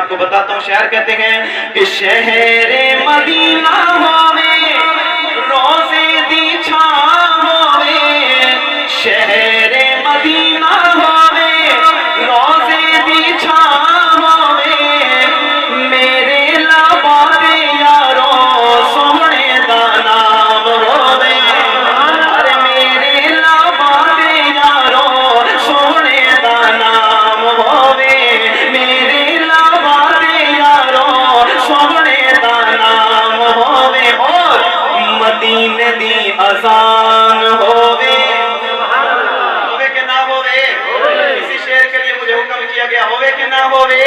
آپ کو بتاتا ہوں شاعر کہتے ہیں کہ شہر مدینہ ہوے روزے دی چھاں ہوے شہر مدینہ ہوے روزے دی چھاں ہوے میرے لباں تے یارو سونے دا نام ہوے ارے میرے لباں تے یارو سونے دا نام ہوے میرے لباں تے یارو سونے دا نام ہوے اور مدینے دی اذان ہوے ہوے کہ نہ ہوے اسی شعر کے لیے مجھے حکم کیا گیا ہوے کہ نہ ہوے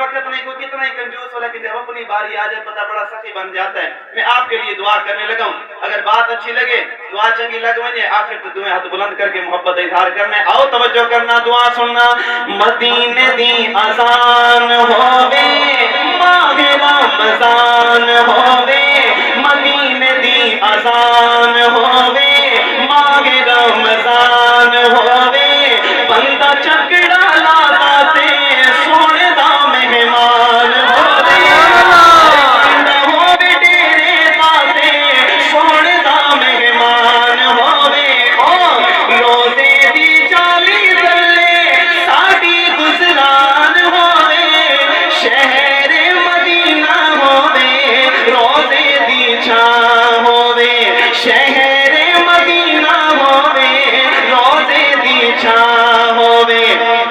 اللہ کتنا ہی کنجوس ہو لیکن جب اپنی باری آ جائے بندہ بڑا سخی بن جاتا ہے. میں آپ کے لیے دعا کرنے لگا ہوں. اگر بات اچھی لگے دعا چنگی لگ ونجے آخر تو دعائیں ہاتھ بلند کر کے محبت اظہار کرنا ہے. آؤ توجہ کرنا دعا سننا. مدینے دی اذان ہووے ماہ رمضان ہووے مدینے دی اذان ہووے ماہ رمضان ہووے بندہ چکڑا لاتا تے سونے دا مہمان ہووے بندہ ہووے ڈیرے داتے سونے دا مہمان ہووے روزے دی جالی تلے ساڈی گزران ہووے شہر مدینہ ہووے روزے دی چھاں ہووے شہر مدینہ ہووے روزے دی چھاں ہووے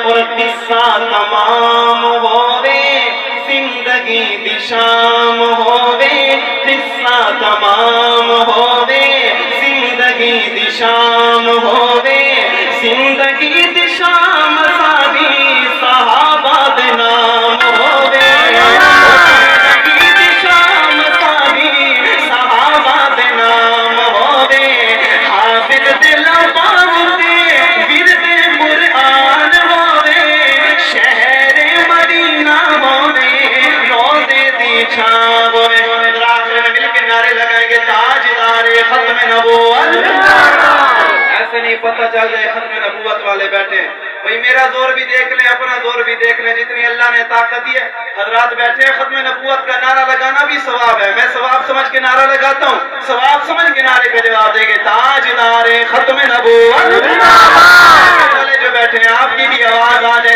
اور قصہ تمام ہووے زندگی دی شام ہووے قصہ تمام ہووے زندگی دی شام ہووے زندگی دی شام ساری صحابہ دے نام ہووے زندگی دی شام ساری صحابہ دے نام ہووے حافظ دے لباں تے ورد قرآن ہووے شہر مدینہ ہووے روزے دی چھاں ہووے. آخر میں مل کے نعرے لگائیں گے تاجدار ختم نبوت. ایسے نہیں پتہ چل جائے ختم نبوت والے بیٹھے بھئی میرا زور بھی دیکھ لیں اپنا زور بھی دیکھ لیں جتنی اللہ نے طاقت دی ہے. حضرات بیٹھے ختم نبوت کا نعرہ لگانا بھی ثواب ہے. میں ثواب سمجھ کے نعرہ لگاتا ہوں ثواب سمجھ کے نعرے کا جواب دیں گے تاجدار ختم نبوت. جو بیٹھے ہیں آپ کی بھی آواز آ جائے